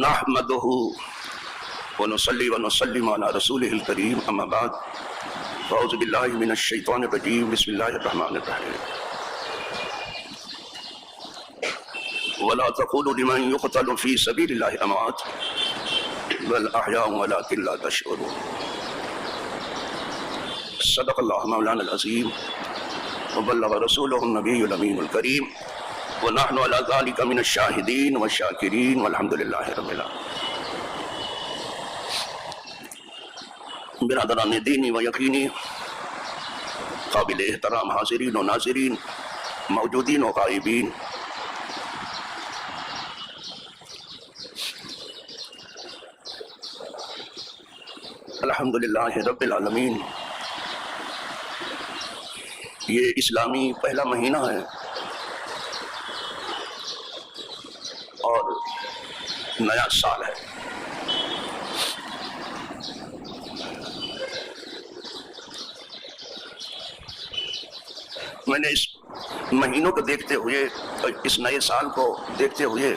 نحمده ونصلي ونسلم على رسوله الكريم اما بعد اعوذ بالله من الشيطان الرجيم بسم الله الرحمن الرحيم ولا تقولوا لمن يقتل في سبيل الله اموات بل احياء ولكن لا تشعرون صدق الله مولانا العظيم وبلغ رسوله النبي الامين الكريم ونحن على ذلك من الشاهدين والشاكرين والحمد لله رب العالمين۔ برادران دینی و یقینی، قابل احترام حاضرین و ناظرین، موجودین و غائبین، الحمدللہ رب العالمین، یہ اسلامی پہلا مہینہ ہے اور نیا سال ہے۔ میں نے اس مہینوں کو دیکھتے ہوئے اور اس نئے سال کو دیکھتے ہوئے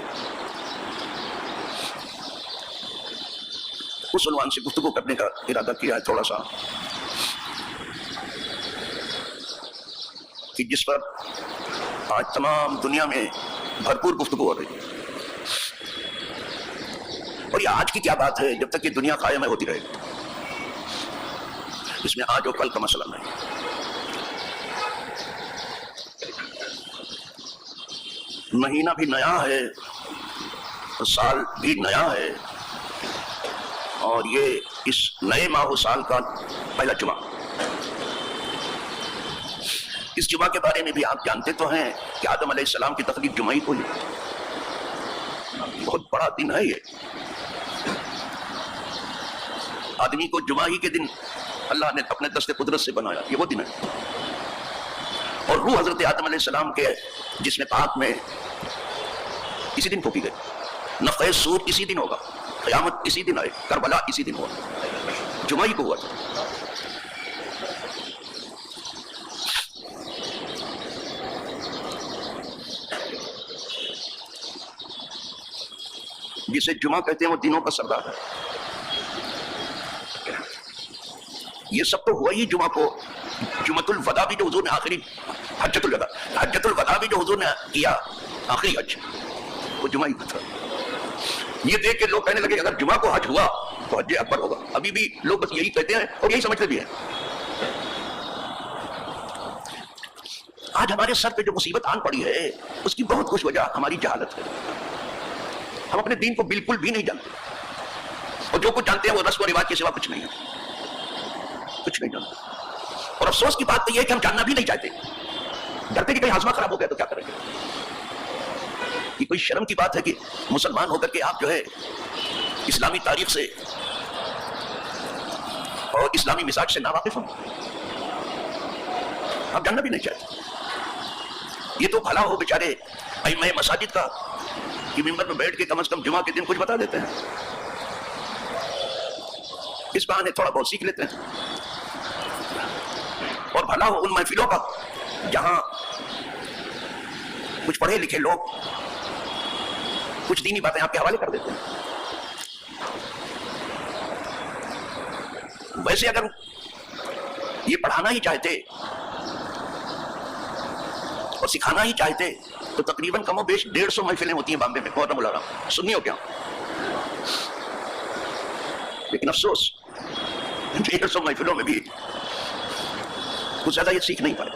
اس عنوان سے گفتگو کرنے کا ارادہ کیا ہے تھوڑا سا، کہ جس پر آج تمام دنیا میں بھرپور گفتگو ہو رہی ہے۔ اور یہ آج کی کیا بات ہے، جب تک یہ دنیا قائم ہے ہوتی رہے گی، اس میں آج اور کل کا مسئلہ نہیں۔ مہینہ بھی نیا ہے، سال بھی نیا ہے، اور یہ اس نئے ماہ و سال کا پہلا جمعہ۔ اس جمعہ کے بارے میں بھی آپ جانتے تو ہیں کہ آدم علیہ السلام کی تخلیق جمعہ ہی کو ہوئی۔ بہت بڑا دن ہے یہ۔ آدمی کو جمعہ ہی کے دن اللہ نے اپنے دست قدرت سے بنایا، یہ وہ دن ہے۔ اور روح حضرت آدم علیہ السلام کے جسم پاک میں اسی دن پھونکی گئی۔ نفخہ صور اسی دن ہوگا، قیامت اسی دن آئے، کربلا اسی دن ہوگا، جمعہ ہی کو ہوا تھا۔ جسے جمعہ کہتے ہیں وہ دنوں کا سردار ہے۔ یہ سب تو ہوا ہی جمعہ کو۔ جمعۃ الوداع بھی جو حضور نے آخری حجۃ الوداع بھی جو حضور نے کیا آخری حج، وہ جمعہ ہی تھا۔ یہ دیکھ کے لوگ کہنے لگے اگر جمعہ کو حج ہوا تو حج اکبر ہوگا۔ ابھی بھی لوگ بس یہی کہتے ہیں اور یہی سمجھتے بھی ہیں۔ آج ہمارے سر پہ جو مصیبت آن پڑی ہے اس کی بہت کچھ وجہ ہماری جہالت ہے۔ ہم اپنے دین کو بالکل بھی نہیں جانتے، اور جو کچھ جانتے ہیں وہ رسم و رواج کے سوا کچھ نہیں ہے، کچھ نہیں جانتے۔ اور افسوس کی بات تو یہ ہے کہ ہم جاننا بھی نہیں چاہتے، ڈرتے کہ کہیں ہاضمہ خراب ہو گیا تو کیا کریں گے۔ یہ کوئی شرم کی بات ہے کہ مسلمان ہو کر کے آپ جو ہے اسلامی تاریخ سے اور اسلامی مزاج سے ناواقف ہوں؟ آپ جاننا بھی نہیں چاہتے۔ یہ تو بھلا ہو بیچارے ائمہ مساجد کا کہ ممبر میں بیٹھ کے کم از کم جمعہ کے دن کچھ بتا دیتے ہیں، اس بہانے تھوڑا بہت سیکھ لیتے ہیں۔ اور بھلا ہو ان محفلوں کا جہاں کچھ پڑھے لکھے لوگ کچھ دینی باتیں آپ کے حوالے کر دیتے ہیں۔ ویسے اگر یہ پڑھانا ہی چاہتے اور سکھانا ہی چاہتے تو تقریباً کم و بیش 150 محفلیں ہوتی ہیں بامبے میں، محرم الحرام، سنی ہو کیا؟ لیکن افسوس 150 محفلوں میں بھی کچھ زیادہ یہ سیکھ نہیں پائے۔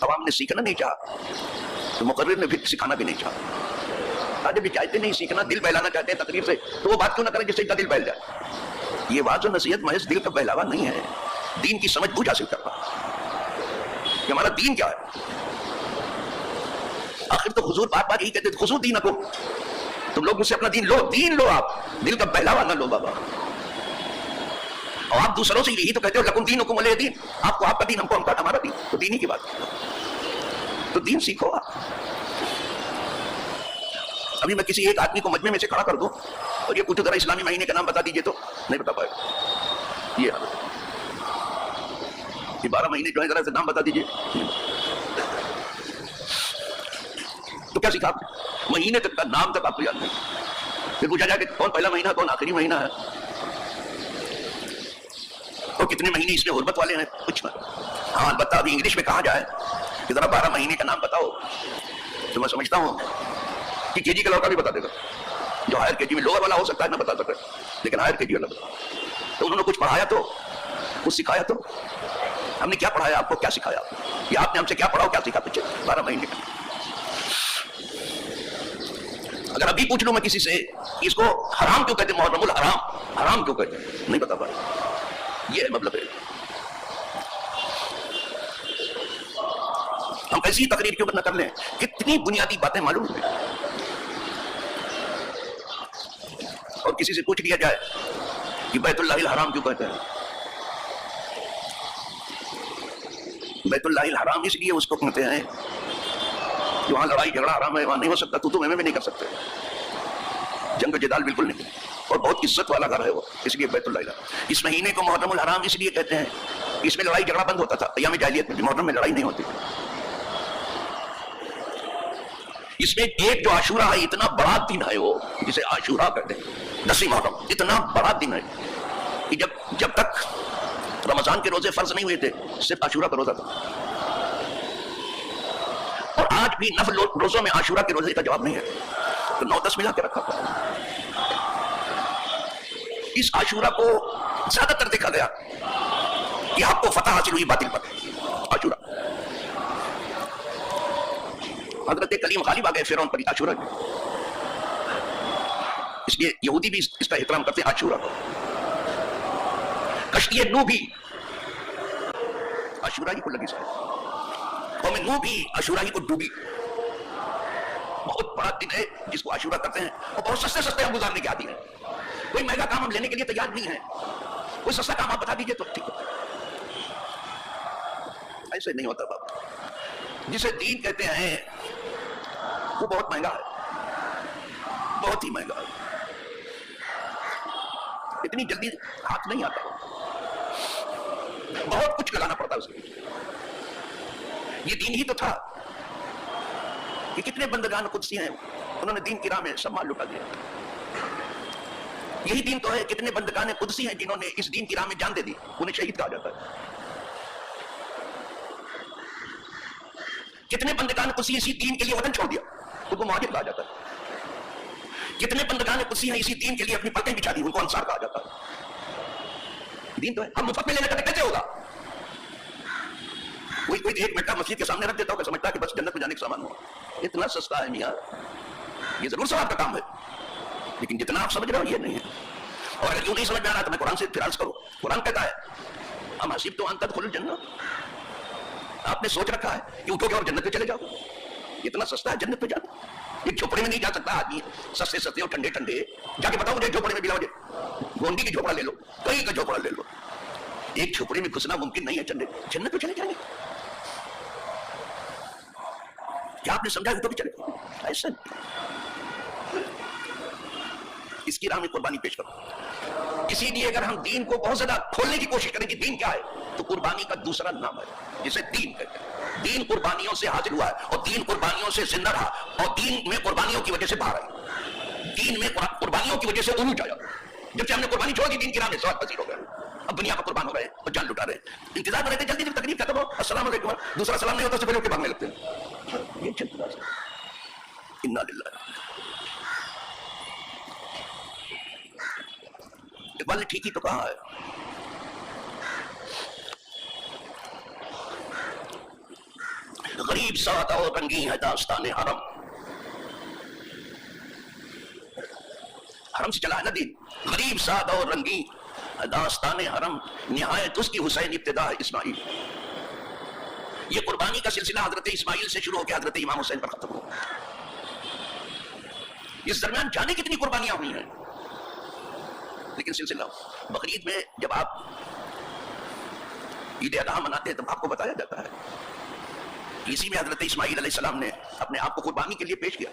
عوام نے سیکھنا نہیں چاہا تو مقرر نے بھی سکھانا بھی نہیں چاہا۔ آج بھی چاہتے نہیں سیکھنا، دل بہلانا چاہتے ہیں تقریر سے، تو وہ بات کیوں نہ کریں جس سے ان کا دل بہل جائے۔ یہ واعظ و نصیحت محض دل کا بہلاوا نہیں ہے، دین کی سمجھ بوجھ حاصل کرنا کہ ہمارا دین کیا ہے۔ آخر تو حضور بار بار یہی کہتے تھے خذوا دینکم، تم لوگ مجھ سے اپنا دین لو آپ، دل کا بہلاوا نہ لو بابا۔ اور آپ دوسروں سے یہی تو کہتے ہو لکم دینکم ولی دین، آپ کو آپ کا دین، ہم کو ہمارا دین، تو دین ہی کی بات، تو دین سیکھو آپ۔ ابھی میں کسی ایک آدمی کو مجمع میں سے کھڑا کر دوں اور یہ پوچھو ذرا اسلامی مہینے کا نام بتا دیجئے تو نہیں بتا پائے گا۔ یہ حالت ہے، یہ 12 مہینے جو ہے ذرا سے نام بتا دیجئے۔ تو کیا سیکھا آپ نے؟ مہینے تک کا نام تک آپ کو یاد نہیں. پھر پوچھا جائے کہ کون پہلا مہینہ کون آخری مہینہ ہے اور کتنے مہینے اس میں غربت والے ہیں کچھ میں. ہاں البتہ ابھی انگلش میں کہا جائے کہ ذرا 12 مہینے کا نام بتاؤ تو میں سمجھتا ہوں کہ کے جی کا لڑکا بھی بتا دے گا. جو ہائر کے جی میں لوور والا ہو سکتا ہے نہ بتا سکتا لیکن ہائر کے جی والا بتا. تو انہوں نے کچھ پڑھایا تو کچھ سکھایا تو ہم نے کیا پڑھایا آپ کو کیا سکھایا یا آپ نے ہم سے کیا پڑھاؤ کیا سکھا پیچھے 12 مہینے کا. اگر ابھی پوچھ لوں میں کسی سے اس کو حرام کیوں کہتے ہیں محرم الحرام حرام کیوں کہتے ہیں نہیں بتا پایا. یہ مطلب ہے ہم ایسی تقریر کیوں نہ کر لیں کتنی بنیادی باتیں معلوم ہیں. اور کسی سے پوچھ لیا جائے کہ بیت اللہ الحرام کیوں کہتے ہیں. بیت اللہ الحرام اس لیے اس کو کہتے ہیں کہ وہاں لڑائی جھگڑا حرام ہے وہاں نہیں ہو سکتا تو میں نہیں کر سکتے جنگ و جدال بالکل نہیں اور بہت عزت والا گھر ہے وہ اس لیے بیت اللہ الحرام. اس مہینے کو محرم الحرام اس لیے کہتے ہیں اس میں لڑائی جھگڑا بند ہوتا تھا ایام جاہلیت میں. محرم میں لڑائی نہیں ہوتی. اس میں ایک جو عاشورہ ہے اتنا بڑا دن ہے وہ جسے عاشورہ کہتے ہیں 10 محرم اتنا بڑا دن ہے کہ جب تک رمضان کے روزے فرض نہیں ہوئے تھے صرف عاشورہ کا روزہ تھا. اور آج بھی نفل روزوں میں عاشورہ کے روزے کا جواب نہیں ہے تو 9-10 ملا کے رکھا تھا. اس عاشورہ کو زیادہ تر دیکھا گیا کہ آپ کو فتح حاصل ہوئی باطل پر. عاشورہ حضرت کلیم غالب آ گئے فرعون پر عاشورہ میں. اس لیے یہودی بھی اس کا احترام کرتے ہیں عاشورہ کو. کشتی نوح بھی عاشورہ ہی کو لگی سارے. قوم نوح بھی عاشورہ ہی کو ڈوبی. بہت بڑا دن ہے جس کو عاشورہ کرتے ہیں اور بہت سستے ہم گزارنے کے عادی ہیں. کوئی مہنگا کام ہم لینے کے لیے تیار نہیں ہے. کوئی سستا کام آپ بتا دیجئے تو ٹھیک ہے. ایسے نہیں ہوتا بابا. جسے دین کہتے ہیں وہ بہت مہنگا ہے بہت ہی مہنگا ہے. اتنی جلدی ہاتھ نہیں آتا بہت کچھ لگانا پڑتا اس کے. یہ دین ہی تو تھا کہ کتنے بندگان قدسی ہیں انہوں نے دین کی راہ میں سب مال لٹا دیا. یہی دین تو ہے کتنے بندگان قدسی ہیں جنہوں نے اس دین کی راہ میں جان دے دی انہیں شہید کہا جاتا ہے. کتنے بندگان قدسی اسی دین کے لیے وطن چھوڑ دیا ان کو مہاجر کہا جاتا ہے. کتنے بندگان قدسی ہیں اسی دین کے لیے اپنی پلکیں بچھا دی ان کو انصار کہا جاتا ہے. دین تو ہے. ہم مفت میں لینے کا کیسے ہوگا؟ کوئی ایک منٹ کا مسجد کے سامنے رکھ دیتا ہو کہ سمجھتا ہے کہ بس جنت میں جانے کا سامان ہوا. اتنا سستا ہے میاں. یہ ضرور ثواب کا کام ہے لیکن جتنا آپ سمجھ رہے ہو یہ نہیں ہے. اور اگر یوں نہیں سمجھ میں آ رہا تو میں قرآن سے پھر عرض کروں. قرآن کہتا ہے ام حسبتم ان تدخلوا الجنہ. آپ نے سوچ رکھا ہے کہ اٹھو گے اور جنت پہ چلے جاؤ. اتنا سستا ہے جنت پہ جانا. ایک جھوپڑے میں نہیں جا سکتا آدمی سستے اور ٹھنڈے جا کے بتاؤ مجھے جھوپڑے میں بلا مجھے گونڈی کی جھوپڑا لے لو کہیں کا جھوپڑا لے لو. ایک جھوپڑے میں گھسنا ممکن نہیں ہے. جنت پہ چلے جائیں گے. کیا آپ نے سمجھا تو بھی چلے ایسا اس کی راہ میں قربانی پیش کرو. اسی لیے اگر ہم دین کو بہت زیادہ کھولنے کی کوشش کریں کہ دین کیا ہے تو قربانی کا دوسرا نام ہے جسے دین کہتے ہیں. دین قربانیوں سے حاصل ہوا ہے اور دین قربانیوں سے زندہ رہا اور دین میں قربانیوں کی وجہ سے باہر آئی. دین میں قربانیوں کی وجہ سے عروج آیا. جب سے ہم نے قربانی چھوڑ دی دین کی راہ میں سواد پذیر ہو گئے. اب دنیا پر قربان ہو رہے ہیں اور جان لٹا رہے ہیں. انتظار میں رہتے جلدی جب تقریب ختم ہو السلام علیکم دوسرا سلام نہیں ہوتا سے پہلے کے بھاگنے لگتے ہیں. یہ چلتا ہے. انا للہ. اقبال نے ٹھیک ہی تو کہا ہے غریب سادہ اور رنگین ہے داستان حرم. حرم سے چلا ہے نا دین. غریب سادہ اور رنگین داستان حرم نہایت اس کی حسین ابتدا اسماعیل. یہ قربانی کا سلسلہ حضرت اسماعیل سے شروع ہو کے حضرت امام حسین پر ختم ہو. اس درمیان جانے کتنی قربانیاں ہوئی ہیں لیکن سلسلہ بقرعید میں جب آپ عید اضحیٰ مناتے ہیں تب آپ کو بتایا جاتا ہے اسی میں حضرت اسماعیل علیہ السلام نے اپنے آپ کو قربانی کے لیے پیش کیا.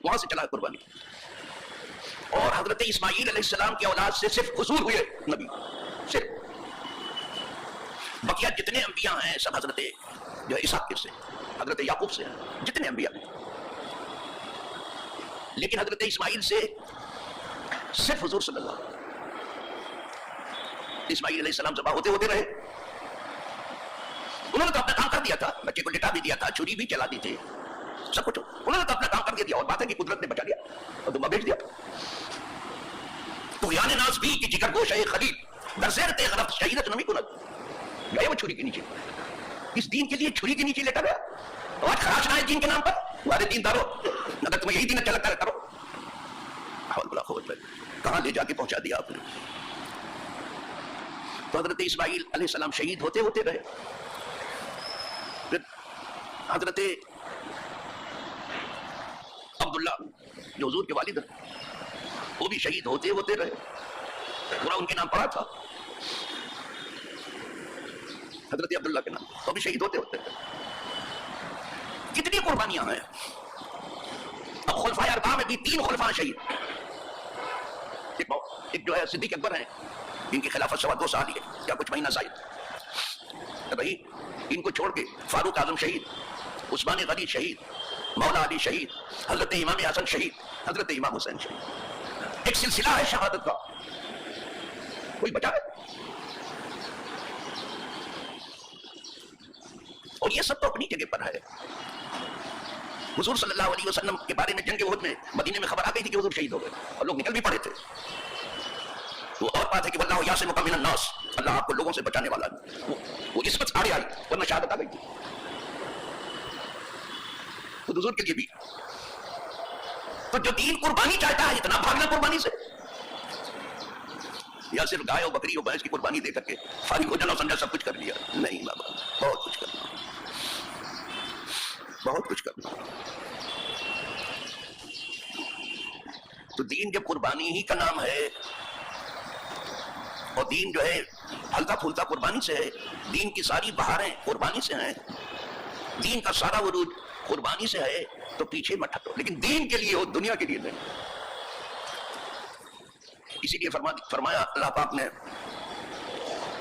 وہاں سے چلا قربانی. اور حضرت اسماعیل علیہ السلام کی اولاد سے صرف حضور ہوئے نبی. صرف بقیہ جتنے انبیاء ہیں سب حضرت جو ہے اسحاق سے، حضرت یعقوب سے ہیں، جتنے انبیاء ہیں، لیکن حضرت اسماعیل سے صرف حضور صلی اللہ علیہ وسلم، اسماعیل علیہ السلام ذبح ہوتے ہوتے رہے، انہوں نے تو اپنا کام کر دیا تھا، بچے کو لٹا بھی دیا تھا، چھری بھی چلا دی تھی، سب کچھ انہوں نے تو اپنا کام کر دیا، اور بات ہے کہ قدرت نے بچا لیا اور دمہ بھیج دیا۔ تو یعنی ناز بھی کہ جگر گوش ہے خلیل در زیر تیغ رفت شہیدت نمی کند، گئے وہ چھری کے نیچے، اس دین کے لیے چھری کے نیچے لیٹا گیا، اور آج خراش نہ ہے دین کے نام پر، ہمارے دین دارو اگر تمہیں یہی دین اچھا لگتا ہے کرو، حول ولا قوت الا باللہ، کہاں لے جا کے پہنچا دیا آپ نے۔ تو حضرت اسماعیل علیہ السلام شہید ہوتے ہوتے رہے، پھر حضرت عبداللہ جو حضور کے والد ہیں وہ بھی شہید ہوتے ہوتے رہے، پورا ان کے نام پڑا تھا حضرت عبداللہ کے نام، وہ بھی شہید ہوتے ہوتے رہے۔ کتنی قربانیاں ہیں، اب خلفائے اربعہ میں بھی 3 خلفاء شہید، ایک جو ہے صدیق اکبر ہیں، ان کی خلافت 2.25 سال ہے یا کچھ مہینہ زائد رہی، ان کو چھوڑ کے فاروق اعظم شہید، عثمان غنی شہید، مولا علی شہید، حضرت امام حسن شہید، حضرت امام حسین شہید، ایک سلسلہ ہے شہادت کا، کوئی بچا ہے؟ اور یہ سب تو اپنی جگہ پر ہے۔ حضور صلی اللہ علیہ وسلم کے بارے میں جنگ احد میں مدینے میں خبر آ گئی تھی کہ حضور شہید ہو گئے، اور لوگ نکل بھی پڑے تھے، وہ اور بات ہے کہ واللہ یعصمک من الناس، اللہ آپ کو لوگوں سے بچانے والا ہے، وہ اس وقت آڑے آئی ورنہ شہادت آ گئی تھی۔ تو حضور کے لیے بھی تو جو دین قربانی چاہتا ہے اتنا بھاگنا قربانی سے، یا صرف گائے اور بکری اور بھینس کی قربانی دے کر کے فارغ ہو جانا سمجھا سب کچھ کر لیا؟ نہیں بابا، بہت کچھ کرنا، بہت کچھ کرنا۔ تو دین جب قربانی ہی کا نام ہے، اور دین جو ہے ہلکا پھولتا قربانی سے ہے، دین کی ساری بہاریں قربانی سے ہیں، دین کا سارا وجود قربانی سے ہے، تو پیچھے مت ہٹو، لیکن دین کے لیے ہو، دنیا کے لیے نہیں۔ اسی لیے فرمایا اللہ پاک نے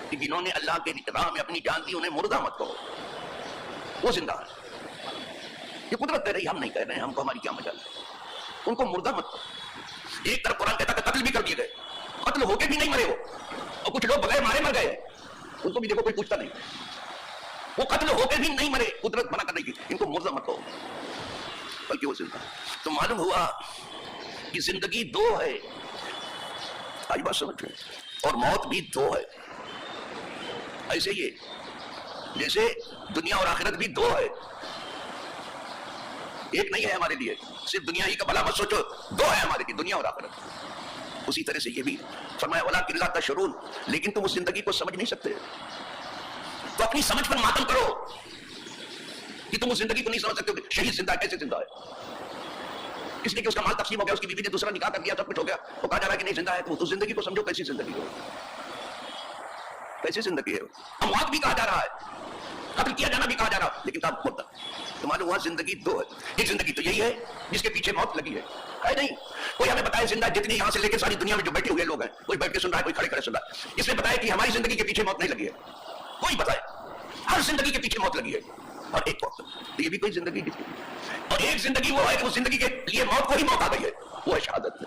کہ جنہوں نے اللہ کے راہ میں اپنی جان دی انہیں مردہ مت کہو، وہ زندہ ہے، یہ قدرت کہہ رہی، ہم نہیں کہہ رہے ہیں، ہم کو ہماری کیا مجال ہے، ان کو مردہ مت کہو۔ ایک طرف قرآن کہتا کہ قتل بھی کر دیے گئے، قتل ہو کے بھی نہیں مرے وہ، اور کچھ لوگ بغیر مارے مر گئے، ان کو بھی دیکھو کوئی پوچھتا نہیں، وہ قتل ہو کے بھی نہیں مرے، قدرت منع کر رہی تھی، ان کو مردہ مت کہو، بلکہ وہ زندہ۔ تو معلوم ہوا کہ زندگی 2 ہے، آج بات سمجھ گئے، اور موت بھی 2 ہے، ایسے ہی جیسے دنیا اور آخرت بھی 2 ہے، ایک نہیں ہے ہمارے لیے، صرف دنیا ہی کا بھلا مت سوچو، 2 ہے ہمارے لیے، دنیا اور آخرت۔ اسی طرح سے یہ بھی فرمایا وَلَٰكِن لَا تَشْعُرُونَ، لیکن تم اس زندگی کو سمجھ نہیں سکتے، تو اپنی سمجھ پر ماتم کرو کہ تم اس زندگی کو نہیں سمجھ سکتے کہ شہید زندہ کیسے زندہ ہے، اس لیے کہ اس کا مال تقسیم ہو گیا، اس کی بیوی نے دوسرا نکاح کر دیا، سب کچھ ہو گیا، وہ کہا جا رہا ہے کہ نہیں زندہ ہے، تو زندگی کو سمجھو کیسی زندگی ہو، کیسی زندگی ہے۔ اموات بھی کہا جا رہا ہے، قتل کیا جانا بھی کہا جا رہا، لیکن تب مردہ، تو معلوم ہوا زندگی 2 ہے۔ ایک زندگی تو یہی ہے جس کے پیچھے موت لگی ہے نہیں، کوئی ہمیں بتائے زندہ جتنی یہاں سے لے کے ساری دنیا میں جو بیٹھے ہوئے لوگ ہیں، کوئی بیٹھ کے سن رہا ہے، کوئی کھڑے کھڑے سن رہا ہے، اس نے بتایا کہ ہماری زندگی کے پیچھے موت نہیں لگی ہے، کوئی بتائے، ہر زندگی کے پیچھے موت لگی ہے، اور ایک وقت یہ بھی کوئی زندگی نہیں، اور ایک زندگی وہ ہے کہ اس زندگی کے لیے موت کو ہی موت آ گئی ہے، وہ ہے شہادت،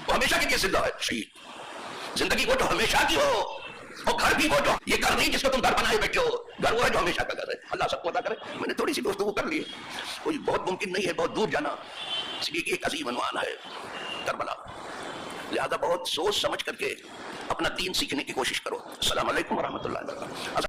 وہ ہمیشہ کے لیے زندہ ہے، شہید۔ زندگی وہ جو ہمیشہ کی ہو، اور گھر بھی وہ جو، یہ گھر نہیں جس کو تم گھر بنائے بیٹھے ہو، گھر وہ ہے جو ہمیشہ کا گھر ہے۔ اللہ سب کو عطا کرے۔ میں نے تھوڑی سی گفتگو کر لی ہے، کوئی بہت ممکن نہیں ہے بہت دور جانا، اس لیے کہ ایک عظیم عنوان ہے کربلا، لہذا بہت سوچ سمجھ کر کے اپنا دین سیکھنے کی کوشش کرو۔ السلام علیکم ورحمۃ اللہ وبرکاتہ۔